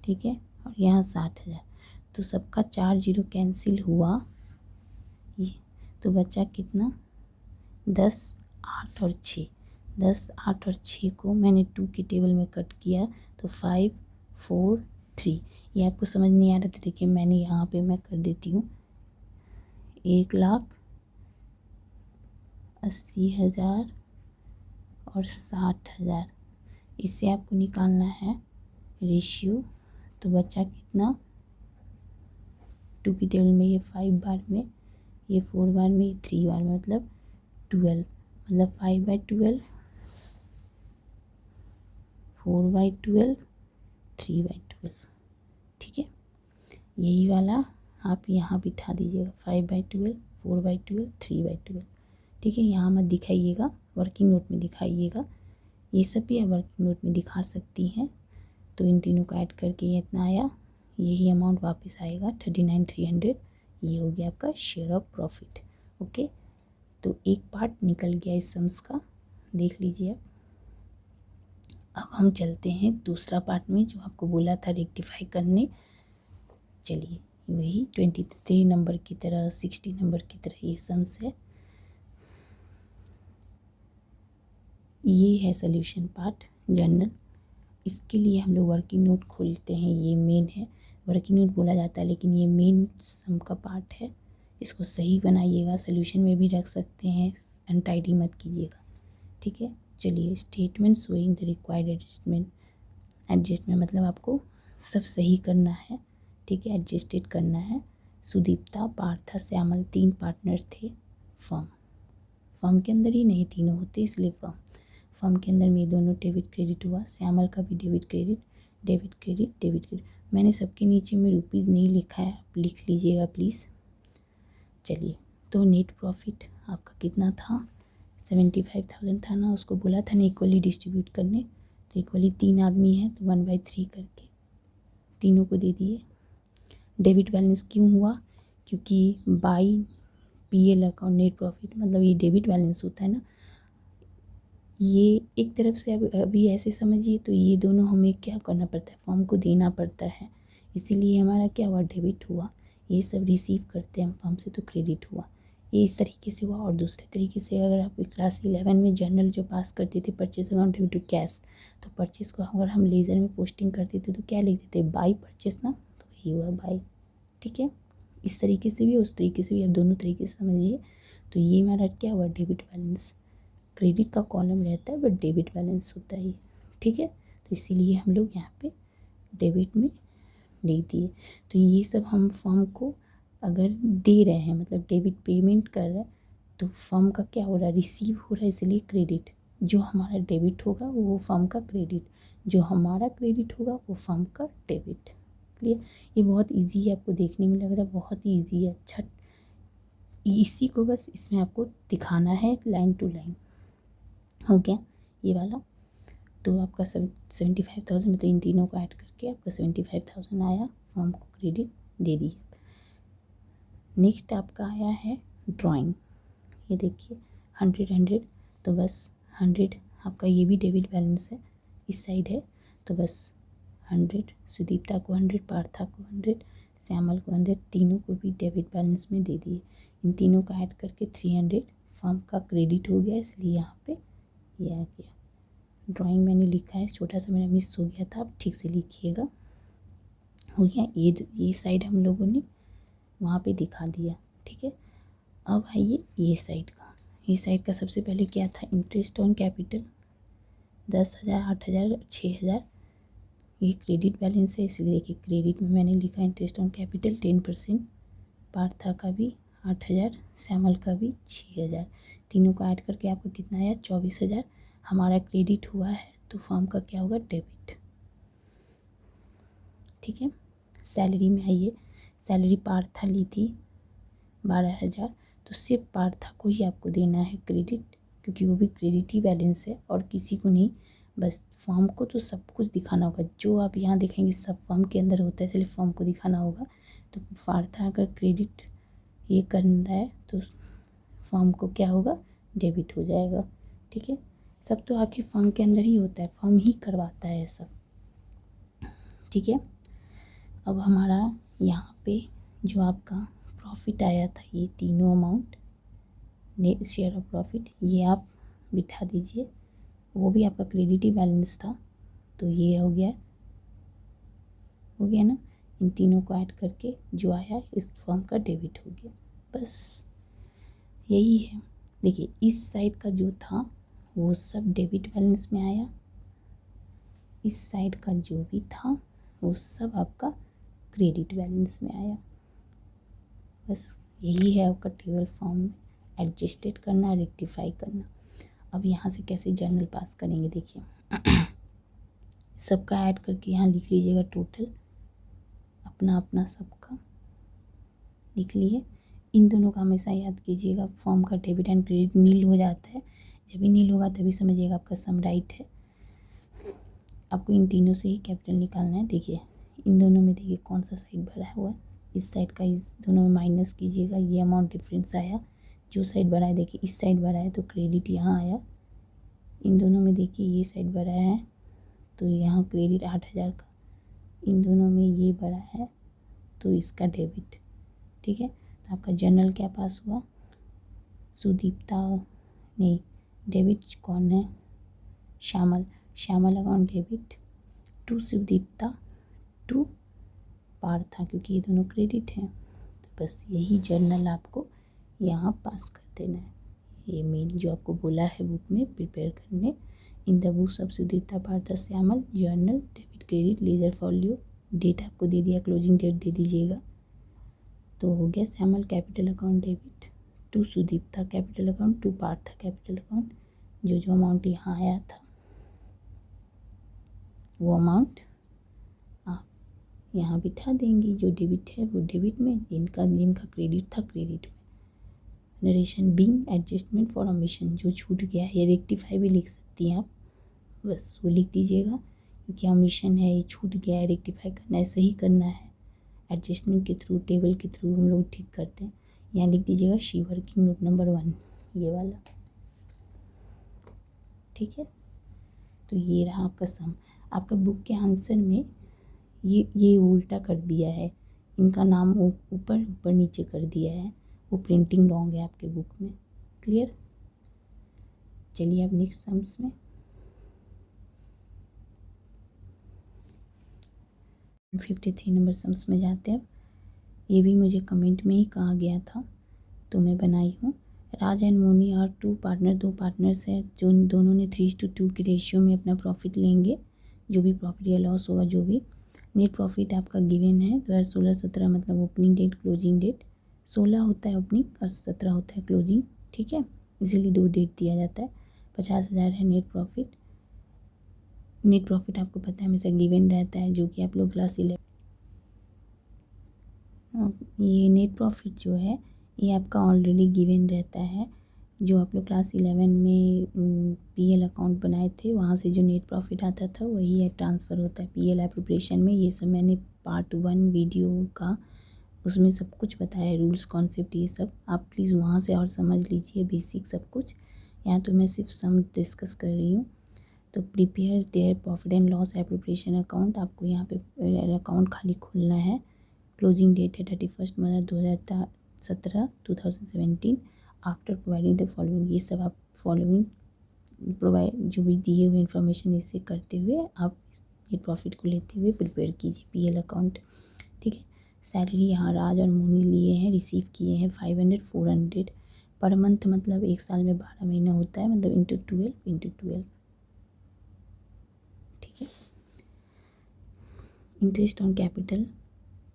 ठीक है। और यहाँ 60,000, तो सबका 4 जीरो कैंसिल हुआ, ये तो बचा कितना 10, 8 और 6। 10, 8 और 6 को मैंने 2 के टेबल में कट किया तो 5, 4, 3। ये आपको समझ नहीं आ रहा था, देखिए मैंने यहाँ पे मैं कर देती हूँ 1,80,000 और 60,000। इससे आपको निकालना है रेशियो। तो बचा कितना 2 की टेबल में ये 5 बार में, ये 4 बार में, ये 3 बार में, मतलब 12, मतलब 5/12, 4/12, 3/12, ठीक है। यही वाला आप यहाँ बिठा दीजिएगा 5/12, 4/12, 3/12, ठीक है। यहाँ मत दिखाइएगा, वर्किंग नोट में दिखाइएगा। ये सब भी आप वर्किंग नोट में दिखा सकती हैं। तो इन तीनों को ऐड करके ये इतना आया, यही अमाउंट वापस आएगा 39,300। ये हो गया आपका शेयर ऑफ प्रॉफिट, ओके। तो एक पार्ट निकल गया इस सम्स का, देख लीजिए। अब हम चलते हैं दूसरा पार्ट में जो आपको बोला था रेक्टिफाई करने। चलिए, वही 23 नंबर की तरह 60 नंबर की तरह ये सम्स है। ये है सोल्यूशन पार्ट जर्नल। इसके लिए हम लोग वर्किंग नोट खोलते हैं, ये मेन है, वर्किंग नोट बोला जाता है लेकिन ये मेन सम का पार्ट है। इसको सही बनाइएगा, सोल्यूशन में भी रख सकते हैं, अनटाइडी मत कीजिएगा, ठीक है। चलिए, statement showing the required adjustment मतलब आपको सब सही करना है, ठीक है, एडजस्टेड करना है। सुदीप्ता, पार्था, श्यामल 3 पार्टनर थे फर्म के अंदर ही नहीं तीनों होते इसलिए फर्म के अंदर में दोनों डेबिट क्रेडिट हुआ। श्यामल का भी debit credit, debit credit, debit credit. मैंने सबके नीचे में रुपीज़ नहीं लिखा है, आप लिख लीजिएगा प्लीज़। चलिए, तो नेट प्रॉफिट आपका कितना था 75,000 था ना, उसको बोला था ना इक्वली डिस्ट्रीब्यूट करने, तो इक्वली 3 आदमी हैं तो 1/3 करके तीनों को दे दिए। डेबिट बैलेंस क्यों हुआ, क्योंकि by PL account net profit मतलब ये डेबिट बैलेंस होता है ना, ये एक तरफ से अभी ऐसे समझिए तो ये दोनों हमें क्या करना पड़ता है, फर्म को देना पड़ता है, इसीलिए हमारा क्या हुआ डेबिट हुआ। ये सब रिसीव करते हैं फर्म से तो क्रेडिट हुआ, ये इस तरीके से हुआ। और दूसरे तरीके से अगर आप क्लास 11 में जर्नल जो पास करते थे purchase account debit to cash, तो परचेज को अगर हम लेज़र में पोस्टिंग करते थे तो क्या लिखते थे बाई परचेज ना, तो यही हुआ बाई, ठीक है। इस तरीके से भी उस तरीके से भी आप दोनों तरीके से समझिए। तो ये हमारा क्या हुआ डेबिट बैलेंस, क्रेडिट का कॉलम रहता है बट डेबिट बैलेंस होता है, ठीक है। तो इसीलिए हम लोग यहाँ पे डेबिट में लिख दिए। तो ये सब हम फर्म को अगर दे रहे हैं मतलब डेबिट पेमेंट कर रहे हैं तो फर्म का क्या हो रहा है रिसीव हो रहा है, इसलिए क्रेडिट। जो हमारा डेबिट होगा वो फर्म का क्रेडिट, जो हमारा क्रेडिट होगा वो फर्म का डेबिट। क्लियर, ये बहुत इजी है, आपको देखने में लग रहा है बहुत ही ईजी है। अच्छा, इसी को बस इसमें आपको दिखाना है लाइन टू लाइन, हो गया ये वाला। तो आपका 75,000 मतलब इन तीनों को ऐड करके आपका 75,000 आया, फर्म को क्रेडिट दे दिया। नेक्स्ट आपका आया है ड्राइंग, ये देखिए 100 100, तो बस 100 आपका ये भी डेबिट बैलेंस है, इस साइड है, तो बस 100 सुदीप्ता को 100, पार्था को 100, श्यामल को 100, तीनों को भी डेबिट बैलेंस में दे दिए। इन तीनों का ऐड करके 300 फर्म का क्रेडिट हो गया, इसलिए यहाँ पे ये आ गया। ड्राइंग मैंने लिखा है, छोटा सा मेरा मिस हो गया था, आप ठीक से लिखिएगा। हो गया, ये साइड हम लोगों ने वहाँ पे दिखा दिया, ठीक है। अब आइए ये साइड का। ये साइड का सबसे पहले क्या था, इंटरेस्ट ऑन कैपिटल 10,000, 8,000, 6,000, ये क्रेडिट बैलेंस है, इसलिए देखिए क्रेडिट में मैंने लिखा इंटरेस्ट ऑन कैपिटल 10%, पार्था का भी 8,000, श्यामल का भी 6,000, तीनों को ऐड करके आपका कितना आया 24,000 हमारा क्रेडिट हुआ है। तो फर्म का क्या होगा, डेबिट, ठीक है। सैलरी में आइए, सैलरी पार्था ली थी 12,000, तो सिर्फ पार्था को ही आपको देना है क्रेडिट, क्योंकि वो भी क्रेडिट ही बैलेंस है और किसी को नहीं, बस फर्म को तो सब कुछ दिखाना होगा। जो आप यहाँ देखेंगे सब फर्म के अंदर होता है, सिर्फ फर्म को दिखाना होगा। तो पार्था अगर क्रेडिट ये कर रहा है तो फर्म को क्या होगा, डेबिट हो जाएगा, ठीक है। सब तो आखिर फर्म के अंदर ही होता है, फर्म ही करवाता है सब, ठीक है। अब हमारा यहाँ पे जो आपका प्रॉफिट आया था, ये तीनों amount net share of profit, ये आप बिठा दीजिए, वो भी आपका क्रेडिट ही बैलेंस था, तो ये हो गया ना। इन तीनों को ऐड करके जो आया इस फर्म का डेबिट हो गया, बस यही है। देखिए इस साइड का जो था वो सब डेबिट बैलेंस में आया, इस साइड का जो भी था वो सब आपका क्रेडिट बैलेंस में आया, बस यही है आपका टेबल फॉर्म में एडजस्टेड करना, रेक्टिफाई करना। अब यहाँ से कैसे जर्नल पास करेंगे, देखिए सबका ऐड करके यहाँ लिख लीजिएगा, टोटल अपना अपना सबका लिख लिए। इन दोनों का हमेशा याद कीजिएगा, फॉर्म का डेबिट एंड क्रेडिट नील हो जाता है, जब भी नील होगा तभी समझिएगा आपका सम राइट है। आपको इन तीनों से ही कैपिटल निकालना है। देखिए इन दोनों में देखिए कौन सा साइड भरा हुआ है, इस साइड का इस दोनों में माइनस कीजिएगा, ये अमाउंट डिफरेंस आया। जो साइड भरा है देखिए इस साइड भरा है तो क्रेडिट यहाँ आया, इन दोनों में देखिए ये साइड भरा है तो यहाँ क्रेडिट 8,000 का, इन दोनों में ये भरा है तो इसका डेबिट, ठीक है। तो आपका जर्नल क्या पास हुआ, सुदीप्ता नहीं, डेबिट कौन है, Shyamal account debit to Sudipta to Partha, क्योंकि ये दोनों क्रेडिट हैं। तो बस यही जर्नल आपको यहाँ पास कर देना है। ये मेन जो आपको बोला है बुक में प्रिपेयर करने, in the books of Sudipta Partha Shyamal journal debit credit ledger folio, date आपको दे दिया, क्लोजिंग डेट दे दीजिएगा। तो हो गया Shyamal capital account debit to Sudipta capital account to Partha capital account, जो अमाउंट यहाँ आया था वो अमाउंट आप यहाँ बिठा देंगे, जो डेबिट है वो डेबिट में, जिनका क्रेडिट था क्रेडिट में। Narration being adjustment for omission, जो छूट गया है, रेक्टिफाई भी लिख सकती हैं आप, बस वो लिख दीजिएगा, क्योंकि ओमिशन है, ये छूट गया है, रेक्टिफाई करना है, सही करना है, एडजस्टमेंट के थ्रू, टेबल के थ्रू हम लोग ठीक करते हैं। यहाँ लिख दीजिएगा शी वर्किंग नोट नंबर 1, ये वाला, ठीक है। तो ये रहा आपका सम। आपका बुक के आंसर में ये उल्टा कर दिया है, इनका नाम ऊपर ऊपर नीचे कर दिया है, वो प्रिंटिंग रॉन्ग है आपके बुक में, क्लियर। चलिए अब नेक्स्ट सम्स में 53 नंबर सम्स में जाते हैं। ये भी मुझे कमेंट में ही कहा गया था तो मैं बनाई हूँ। राज एंड मोनी और दो पार्टनर्स हैं, जो दोनों ने 3:2 की रेशियो में अपना प्रॉफिट लेंगे, जो भी प्रॉफिट या लॉस होगा, जो भी नेट प्रॉफिट आपका गिवन है 2016-17, मतलब ओपनिंग डेट क्लोजिंग डेट, 16 होता है ओपनिंग और 17 होता है क्लोजिंग, ठीक है, इसीलिए 2 डेट दिया जाता है। 50,000 है नेट प्रॉफिट आपको पता है हमेशा गिवन रहता है, जो कि आप लोग क्लास 11, ये नेट प्रॉफिट जो है ये आपका ऑलरेडी गिवन रहता है, जो आप लोग क्लास 11 में पीएल अकाउंट बनाए थे, वहाँ से जो नेट प्रॉफिट आता था वही है ट्रांसफ़र होता है पीएल एप्रोप्रिएशन में। ये सब मैंने पार्ट 1 वीडियो का उसमें सब कुछ बताया है, रूल्स कॉन्सेप्ट ये सब, आप प्लीज़ वहाँ से और समझ लीजिए बेसिक सब कुछ। यहाँ तो मैं सिर्फ सम डिस्कस कर रही हूँ। तो prepare their profit and loss appropriation account, आपको यहाँ पे अकाउंट खाली खोलना है। क्लोजिंग डेट है 31 March 2017। After providing the following, ये सब आप फॉलोइंग प्रोवाइड जो भी दिए हुए इन्फॉर्मेशन इसे करते हुए आप ये प्रॉफिट को लेते हुए प्रिपेयर कीजिए पीएल अकाउंट। ठीक है। सैलरी यहाँ राज और मोनी लिए हैं, रिसीव किए हैं 500 400 पर मंथ, मतलब एक साल में 12 महीना होता है, मतलब इंटू 12। ठीक है। इंटरेस्ट ऑन कैपिटल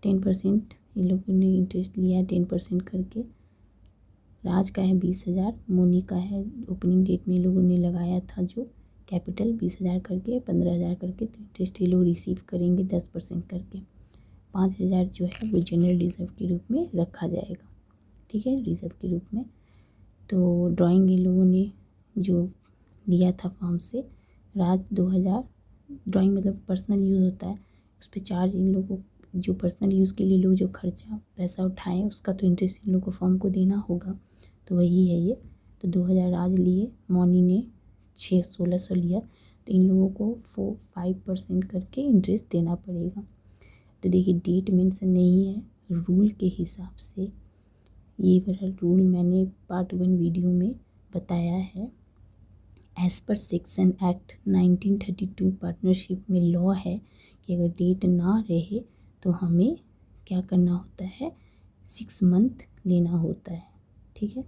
10%, इन लोगों ने इंटरेस्ट लिया है 10% करके। राज का है 20,000, मोनी का है ओपनिंग डेट में इन लोगों ने लगाया था जो कैपिटल 20,000 करके 15,000 करके, तो इंटरेस्ट ये लोग रिसीव करेंगे 10% करके। 5,000 जो है वो जनरल रिजर्व के रूप में रखा जाएगा। ठीक है, रिजर्व के रूप में। तो ड्राइंग इन लोगों ने जो लिया था फॉर्म से, राज 2,000, ड्राइंग मतलब पर्सनल यूज़ होता है, उस पर चार्ज इन लोगों को, जो पर्सनल यूज़ के लिए लोग जो खर्चा पैसा उठाएं उसका तो इंटरेस्ट इन लोगों को फॉर्म को देना होगा, तो वही है ये। तो 2,000 राज लिए, मौनी ने 1600 लिया, तो इन लोगों को 5% करके इंटरेस्ट देना पड़ेगा। तो देखिए डेट मेंशन नहीं है, रूल के हिसाब से ये वाला रूल मैंने पार्ट 1 वीडियो में बताया है। As per section act 1932 partnership में लॉ है कि अगर डेट ना रहे तो हमें क्या करना होता है, 6 मंथ लेना होता है। ठीक है,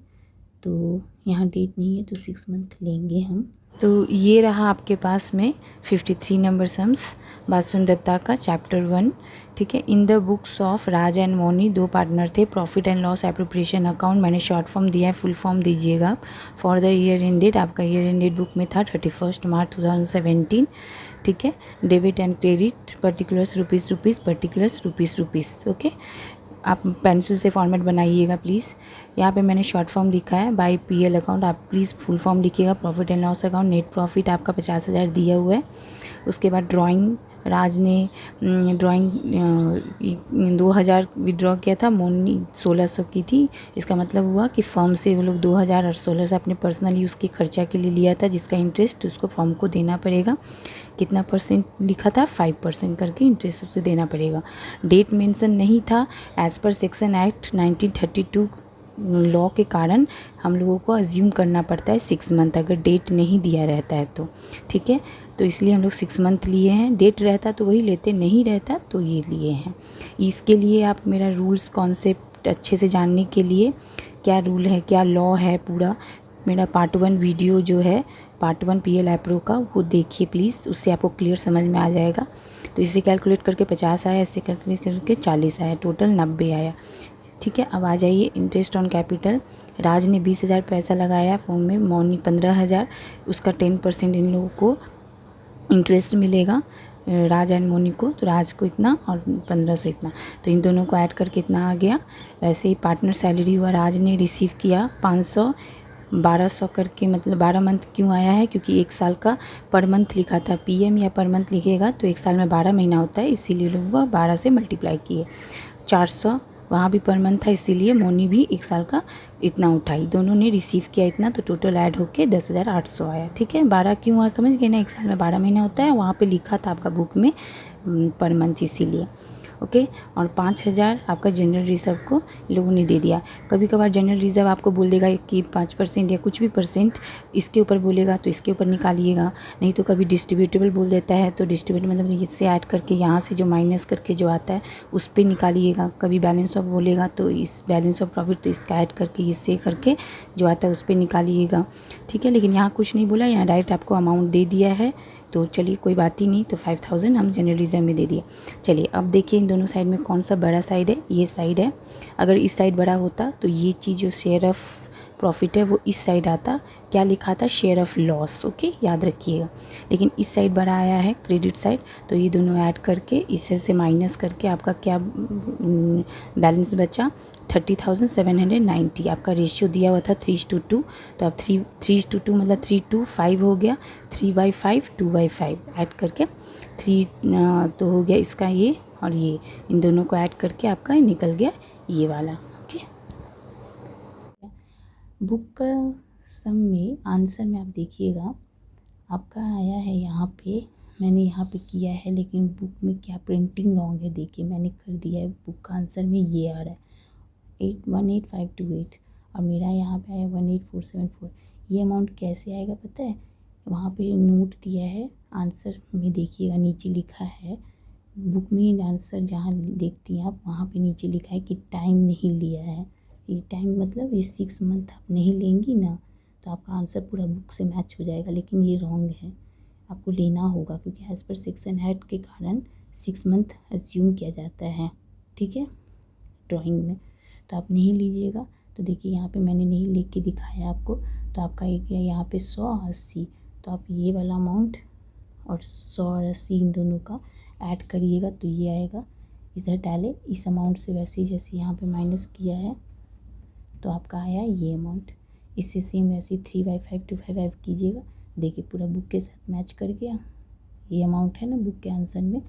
तो यहाँ डेट नहीं है तो 6 मंथ लेंगे हम। तो ये रहा आपके पास में 53 नंबर सम्स बासुन दत्ता का चैप्टर 1। ठीक है। In the books of Raj and Moni 2 partner थे, profit and loss appropriation account, मैंने शॉर्ट फॉर्म दिया है, फुल फॉर्म दीजिएगा। फॉर द ईयर एंडेड, आपका ईयर एंडेड बुक में था 31 मार्च 2017। ठीक है। Debit and credit, particulars rupees particulars rupees. Okay, आप पेंसिल से फॉर्मेट बनाइएगा प्लीज़। यहाँ पे मैंने शॉर्ट फॉर्म लिखा है बाय पीएल अकाउंट, आप प्लीज़ फुल फॉर्म लिखिएगा। Profit and loss account, net profit आपका 50,000 दिया हुआ है। उसके बाद ड्राइंग, राज ने ड्राइंग 2,000 विड्रॉ किया था, मोनी 1600 की थी। इसका मतलब हुआ कि फर्म से वो लोग 2,000 और 1600 अपने पर्सनल यूज़ के खर्चा के लिए लिया था, जिसका इंटरेस्ट उसको फर्म को देना पड़ेगा। कितना परसेंट लिखा था, 5% करके इंटरेस्ट उसे देना पड़ेगा। डेट मेंशन नहीं था, as per section act 1932 law के कारण हम लोगों को अज्यूम करना पड़ता है 6 मंथ, अगर डेट नहीं दिया रहता है तो। ठीक है, तो इसलिए हम लोग 6 मंथ लिए हैं। डेट रहता तो वही लेते, नहीं रहता तो ये लिए हैं। इसके लिए आप मेरा रूल्स कॉन्सेप्ट अच्छे से जानने के लिए, क्या रूल है क्या लॉ है पूरा, मेरा पार्ट 1 वीडियो जो है पार्ट 1 पीएल एप्रो का, वो देखिए प्लीज़, उससे आपको क्लियर समझ में आ जाएगा। तो इसे कैलकुलेट करके 50 आया, इससे कैलकुलेट करके 40 आया, टोटल 90 आया। ठीक है, अब आ जाइए इंटरेस्ट ऑन कैपिटल। राज ने 20,000 पैसा लगाया फॉर्म में, मौनी 15,000, उसका 10% इन लोगों को इंटरेस्ट मिलेगा, राज एंड मोनी को। तो राज को इतना और 1500 इतना, तो इन दोनों को ऐड करके इतना आ गया। वैसे ही पार्टनर सैलरी हुआ, राज ने रिसीव किया 500, 1200 करके, मतलब 12 मंथ क्यों आया है, क्योंकि एक साल का पर मंथ लिखा था। पीएम या पर मंथ लिखेगा तो एक साल में 12 महीना होता है, इसीलिए लोग 12 से मल्टीप्लाई किए। 400 वहाँ भी पर मंथ था, इसीलिए मोनी भी एक साल का इतना उठाई, दोनों ने रिसीव किया इतना, तो टोटल ऐड होके 10,800 आया। ठीक है, 12 क्यों हुआ समझ गए ना, एक साल में 12 महीना होता है, वहाँ पे लिखा था आपका बुक में पर मंथ, इसीलिए। ओके, और 5,000 आपका जनरल रिजर्व को लोगों ने दे दिया। कभी कभार जनरल रिजर्व आपको बोल देगा कि 5% या कुछ भी परसेंट इसके ऊपर बोलेगा तो इसके ऊपर निकालिएगा, नहीं तो कभी डिस्ट्रीब्यूटेबल बोल देता है तो डिस्ट्रीब्यूट मतलब इससे ऐड करके यहाँ से जो माइनस करके जो आता है उस पर निकालिएगा। कभी बैलेंस ऑफ बोलेगा तो इस बैलेंस ऑफ प्रॉफिट तो इसका ऐड करके इससे करके जो आता है उस पर निकालिएगा। ठीक है, लेकिन यहाँ कुछ नहीं बोला, यहाँ डायरेक्ट आपको अमाउंट दे दिया है, तो चलिए कोई बात ही नहीं। तो 5,000 हम जनरल रिजर्व में दे दिए। चलिए अब देखिए इन दोनों साइड में कौन सा बड़ा साइड है, ये साइड है। अगर इस साइड बड़ा होता तो ये चीज़ जो शेयर ऑफ प्रॉफिट है वो इस साइड आता, क्या लिखा था, शेयर ऑफ लॉस। ओके, याद रखिएगा। लेकिन इस साइड बड़ा आया है क्रेडिट साइड, तो ये दोनों ऐड करके इस से माइनस करके आपका क्या बैलेंस बचा, 30,790। आपका रेशियो दिया हुआ था 3:2, तो अब 3:2 मतलब 3:5 हो गया, 3/5 2/5 ऐड करके 3 तो हो गया इसका ये, और ये इन दोनों को ऐड करके आपका निकल गया ये वाला। ओके, बुक का सम में आंसर में आप देखिएगा आपका आया है यहाँ पे, मैंने यहाँ पे किया है, लेकिन बुक में क्या प्रिंटिंग रॉन्ग है। देखिए मैंने कर दिया है, बुक का आंसर में ये आ रहा है 818528 और मेरा यहाँ पे आया 18474। ये अमाउंट कैसे आएगा पता है? वहाँ पे नोट दिया है आंसर में, देखिएगा नीचे लिखा है बुक में आंसर जहाँ देखती हैं आप वहाँ पे नीचे लिखा है कि टाइम नहीं लिया है। ये टाइम मतलब ये 6 मंथ आप नहीं लेंगी ना तो आपका आंसर पूरा बुक से मैच हो जाएगा, लेकिन ये रॉन्ग है, आपको लेना होगा क्योंकि एज़ पर सेक्शन हेड के कारण 6 मंथ एज्यूम किया जाता है, ठीक है, ड्राइंग में। तो आप नहीं लीजिएगा। तो देखिए यहाँ पे मैंने नहीं लिख के दिखाया आपको, तो आपका एक यहाँ पे 180, तो आप ये वाला अमाउंट और 100 और 80 इन दोनों का ऐड करिएगा तो ये आएगा। इधर डाले इस अमाउंट से वैसे ही जैसे यहाँ पे माइनस किया है तो आपका आया ये अमाउंट। इससे सेम वैसे 3/5 to 5 ऐड कीजिएगा। देखिए पूरा बुक के साथ मैच कर गया, ये अमाउंट है ना बुक के आंसर में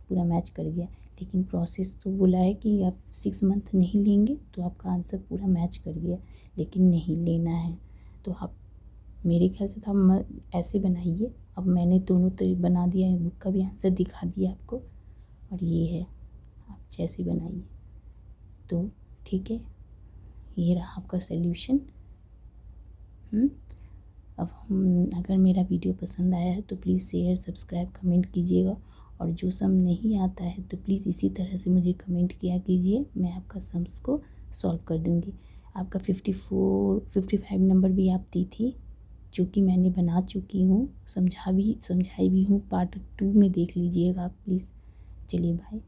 पूरा मैच कर गया। लेकिन प्रोसेस तो बोला है कि आप 6 मंथ नहीं लेंगे तो आपका आंसर पूरा मैच कर गया, लेकिन नहीं लेना है। तो आप मेरे ख्याल से तो आप ऐसे बनाइए। अब मैंने दोनों तो बना दिया है, बुक का भी आंसर दिखा दिया आपको और ये है, आप जैसे बनाइए तो ठीक है। ये रहा आपका सल्यूशन। अब अगर मेरा वीडियो पसंद आया है तो प्लीज़ शेयर सब्सक्राइब कमेंट कीजिएगा, और जो सम नहीं आता है तो प्लीज़ इसी तरह से मुझे कमेंट किया कीजिए, मैं आपका सम्स को सॉल्व कर दूँगी। आपका 55 नंबर भी आप दी थी जो कि मैंने बना चुकी हूँ, समझाई भी हूँ, पार्ट 2 में देख लीजिएगा आप प्लीज़। चलिए बाय।